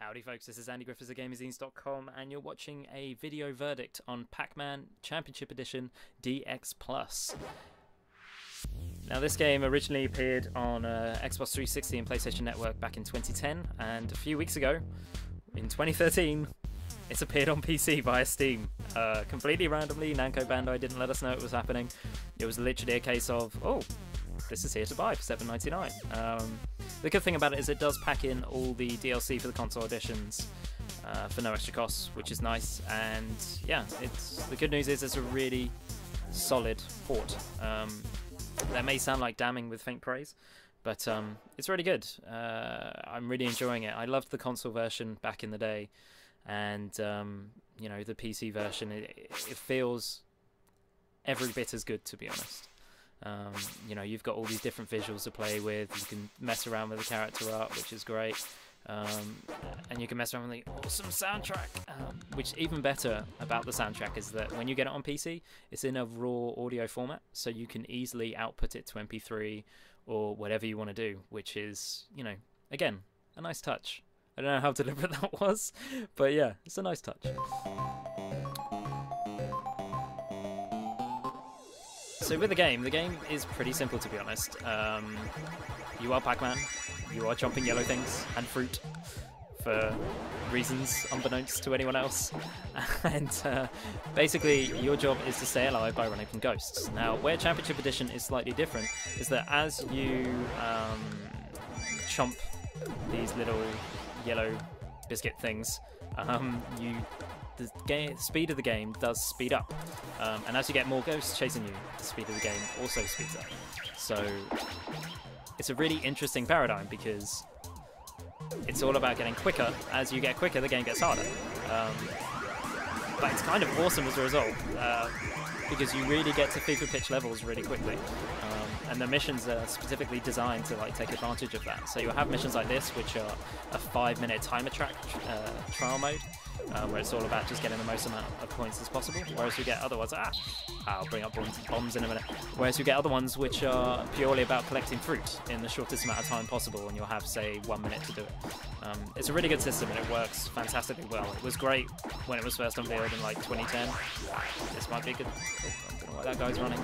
Howdy folks, this is Andy Griffiths of GamerZines.com and you're watching a video verdict on Pac-Man Championship Edition DX+. Now this game originally appeared on Xbox 360 and PlayStation Network back in 2010, and a few weeks ago, in 2013, it's appeared on PC via Steam. Completely randomly, Namco Bandai didn't let us know it was happening. It was literally a case of, oh, this is here to buy for $7.99. The good thing about it is it does pack in all the DLC for the console editions for no extra cost, which is nice. And yeah, the good news is it's a really solid port. That may sound like damning with faint praise, but it's really good. I'm really enjoying it. I loved the console version back in the day, and you know, the PC version, it feels every bit as good, to be honest. You know, you've got all these different visuals to play with. You can mess around with the character art, which is great, and you can mess around with the awesome soundtrack. Which even better about the soundtrack is that when you get it on PC, it's in a raw audio format, so you can easily output it to MP3 or whatever you want to do, which is, you know, again, a nice touch. I don't know how deliberate that was, but yeah, it's a nice touch. So with the game is pretty simple, to be honest. You are Pac-Man, you are chomping yellow things and fruit for reasons unbeknownst to anyone else, and basically your job is to stay alive by running from ghosts. Now where Championship Edition is slightly different is that as you chomp these little yellow biscuit things, the speed of the game does speed up, and as you get more ghosts chasing you, the speed of the game also speeds up. So it's a really interesting paradigm because it's all about getting quicker. As you get quicker, the game gets harder, but it's kind of awesome as a result, because you really get to FIFA pitch levels really quickly, and the missions are specifically designed to like take advantage of that. So you'll have missions like this, which are a 5-minute timer track trial mode, where it's all about just getting the most amount of points as possible, whereas you get other ones, I'll bring up bombs in a minute, whereas you get other ones which are purely about collecting fruit in the shortest amount of time possible, and you'll have, say, 1 minute to do it. It's a really good system and it works fantastically well. It was great when it was first unveiled in like 2010. This might be good. Oh, I don't know why that guy's running.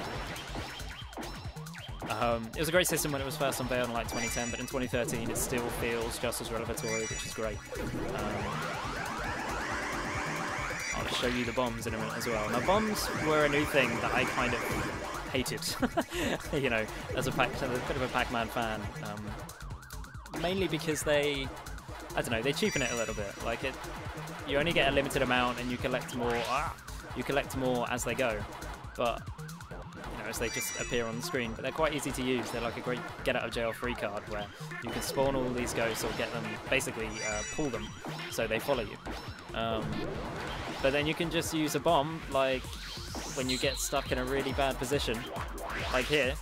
It was a great system when it was first unveiled in like 2010, but in 2013 it still feels just as revelatory, which is great. I'll show you the bombs in a minute as well. Now bombs were a new thing that I kind of hated, you know, as a bit of a Pac-Man fan, mainly because they, I don't know, they cheapen it a little bit. Like you only get a limited amount and you collect more. You collect more as they go, but you know, as they just appear on the screen. But they're quite easy to use. They're like a great get-out-of-jail-free card where you can spawn all these ghosts or get them, basically pull them so they follow you. But then you can just use a bomb, like when you get stuck in a really bad position, like here,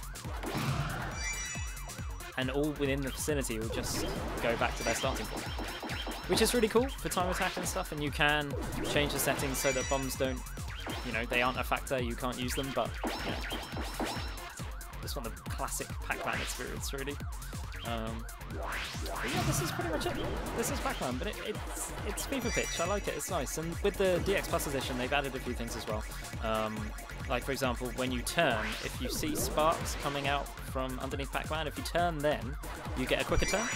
and all within the vicinity will just go back to their starting point, which is really cool for time attack and stuff. And you can change the settings so that bombs don't, you know, they aren't a factor, you can't use them, but you know, just want the classic Pac-Man experience, really. But yeah, this is pretty much it. This is Pac-Man, but it's FIFA pitch. I like it. It's nice. And with the DX Plus edition, they've added a few things as well. Like for example, when you turn, if you see sparks coming out from underneath Pac-Man, if you turn, then you get a quicker turn,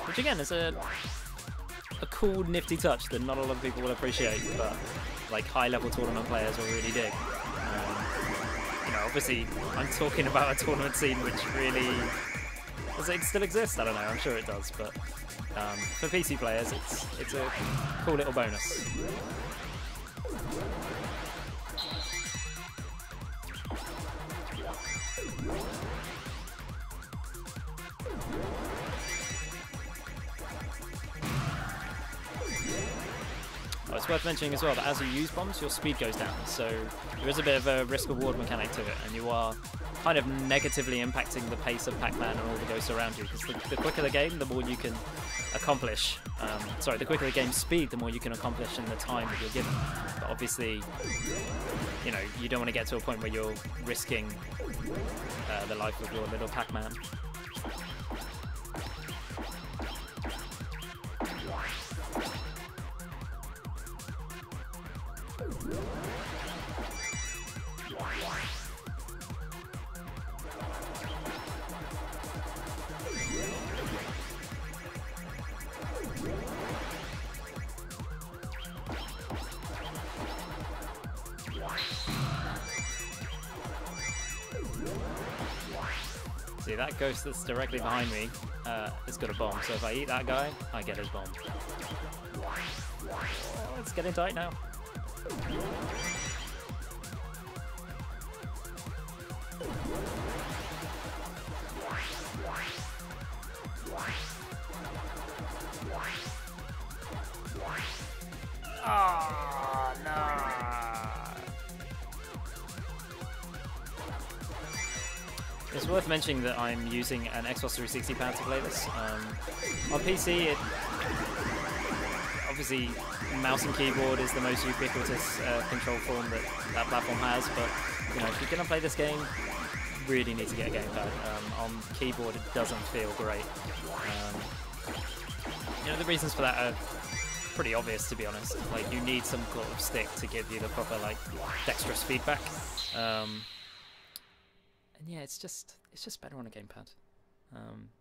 which again is a cool, nifty touch that not a lot of people will appreciate, but like high-level tournament players will really dig. You know, obviously, I'm talking about a tournament scene which really. Does it still exist? I don't know, I'm sure it does, but for PC players it's a cool little bonus. Oh, it's worth mentioning as well that as you use bombs, your speed goes down, so there is a bit of a risk-reward mechanic to it, and you are kind of negatively impacting the pace of Pac-Man and all the ghosts around you, because the quicker the game, the more you can accomplish. Sorry, the quicker the game's speed, the more you can accomplish in the time that you're given. But obviously, you know, you don't want to get to a point where you're risking the life of your little Pac-Man. See, that ghost that's directly behind me has got a bomb, so if I eat that guy, I get his bomb. Oh, it's getting tight now. Oh, no. It's worth mentioning that I'm using an Xbox 360 pad to play this. On PC, obviously mouse and keyboard is the most ubiquitous control form that that platform has, but you know, if you're gonna play this game, you really need to get a gamepad. On keyboard, it doesn't feel great. You know, the reasons for that are pretty obvious, to be honest. Like, you need some sort of stick to give you the proper, like, dexterous feedback. And yeah, it's just better on a gamepad.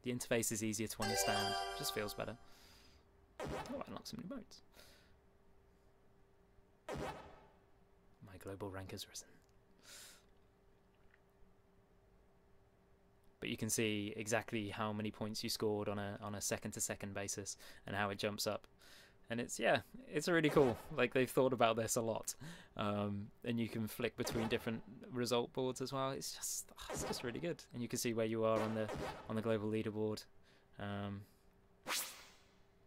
The interface is easier to understand. It just feels better. Oh, I unlocked some new modes. My global rank has risen. But you can see exactly how many points you scored on a second-to-second basis and how it jumps up. And it's really cool. Like, they've thought about this a lot. And you can flick between different result boards as well. It's just really good. And you can see where you are on the global leaderboard.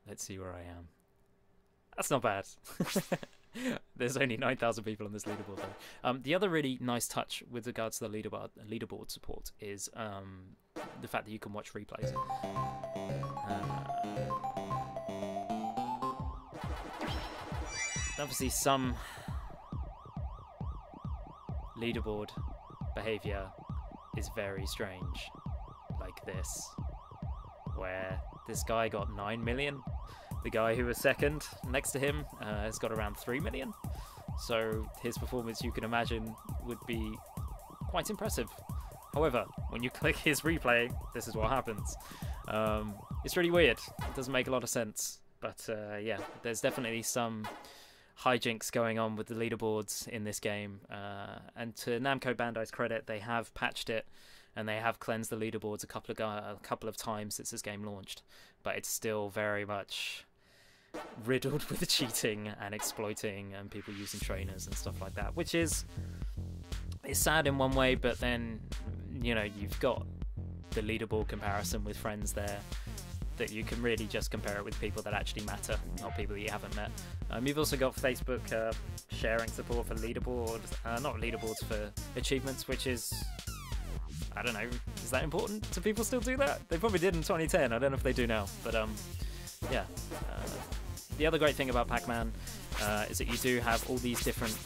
Let's see where I am. That's not bad. There's only 9,000 people on this leaderboard though. The other really nice touch with regards to the leaderboard support is the fact that you can watch replays. Obviously some leaderboard behaviour is very strange, like this, where this guy got 9 million. The guy who was second next to him has got around 3 million. So his performance, you can imagine, would be quite impressive. However, when you click his replay, this is what happens. It's really weird. It doesn't make a lot of sense. But yeah, there's definitely some hijinks going on with the leaderboards in this game. And to Namco Bandai's credit, they have patched it. And they have cleansed the leaderboards a couple of times since this game launched. But it's still very much riddled with cheating and exploiting and people using trainers and stuff like that, which is sad in one way, but then, you know, you've got the leaderboard comparison with friends there that you can really just compare it with people that actually matter, not people that you haven't met. You've also got Facebook sharing support for leaderboards, not leaderboards, for achievements, which is, I don't know, is that important? Do people still do that? They probably did in 2010, I don't know if they do now, but yeah. The other great thing about Pac-Man is that you do have all these different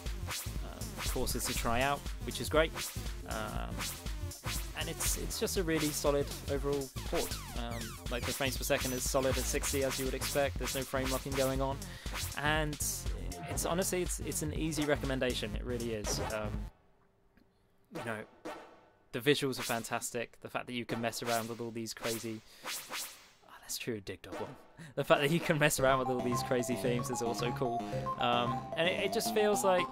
courses to try out, which is great. And it's just a really solid overall port. Like, the frames per second is solid at 60, as you would expect. There's no frame locking going on, and it's honestly it's an easy recommendation. It really is. You know, the visuals are fantastic. The fact that you can mess around with all these crazy... That's true, Dig Dog one. The fact that you can mess around with all these crazy themes is also cool. And it just feels like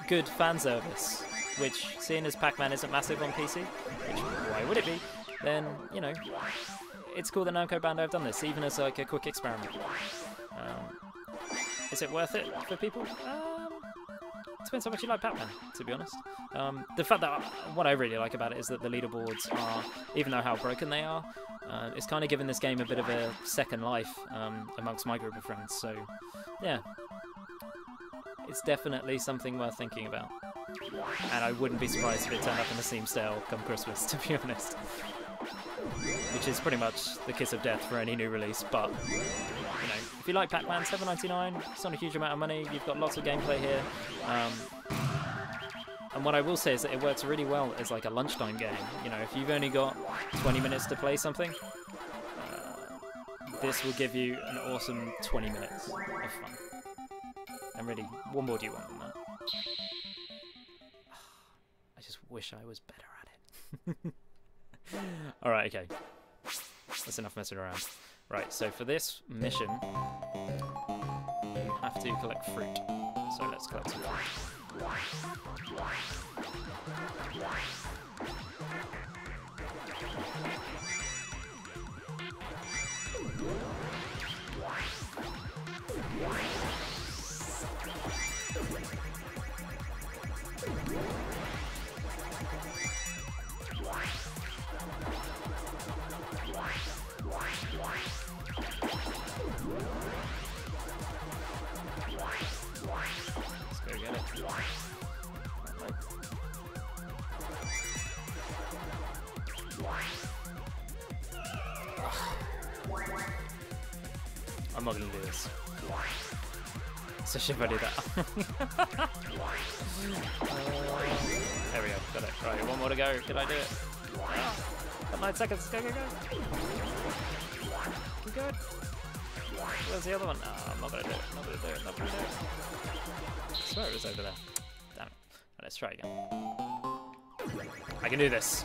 good fan service, which, seeing as Pac-Man isn't massive on PC, which why would it be, then, you know, it's cool that Namco Bandai have done this, even as like a quick experiment. Is it worth it for people? Depends how much you like Pac-Man, to be honest. The fact that, what I really like about it is that the leaderboards are, even though how broken they are, it's kind of given this game a bit of a second life amongst my group of friends. So, yeah, it's definitely something worth thinking about. And I wouldn't be surprised if it turned up in the Steam sale come Christmas, to be honest. Which is pretty much the kiss of death for any new release, but, you know, if you like Pac-Man, $7.99, it's not a huge amount of money, you've got lots of gameplay here. And what I will say is that it works really well as like a lunchtime game. You know, if you've only got 20 minutes to play something, this will give you an awesome 20 minutes of fun. And really, what more do you want than that? I just wish I was better at it. Alright, okay. That's enough messing around. Right, so for this mission, you have to collect fruit. So let's collect some fruit. I'm not going to do this. Especially if I do that. There we go. Got it. Right, one more to go. Did I do it? Got 9 seconds. Go, go, go. Keep going. Where's the other one? No, I'm not going to do it. Not going to do it. Not going to do it. I swear it was over there. Damn it. Right, let's try again. I can do this.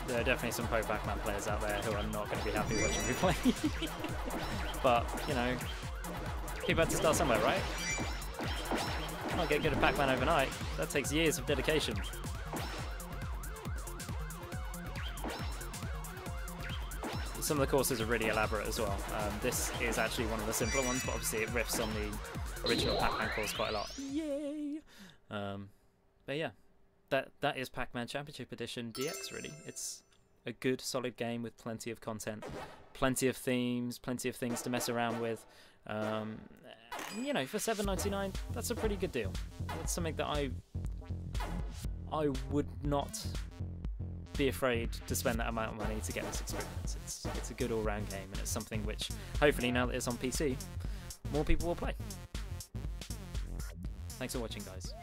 There are definitely some pro Pac-Man players out there who are not going to be happy watching me play. But, you know, people have to start somewhere, right? You can't get good at Pac-Man overnight. That takes years of dedication. Some of the courses are really elaborate as well. This is actually one of the simpler ones, but obviously it riffs on the original Pac-Man course quite a lot. Yay! But yeah. That is Pac-Man Championship Edition DX, really. It's a good, solid game with plenty of content, plenty of themes, plenty of things to mess around with. You know, for $7.99, that's a pretty good deal. It's something that I would not be afraid to spend that amount of money to get this experience. It's a good all-round game, and it's something which, hopefully, now that it's on PC, more people will play. Thanks for watching, guys.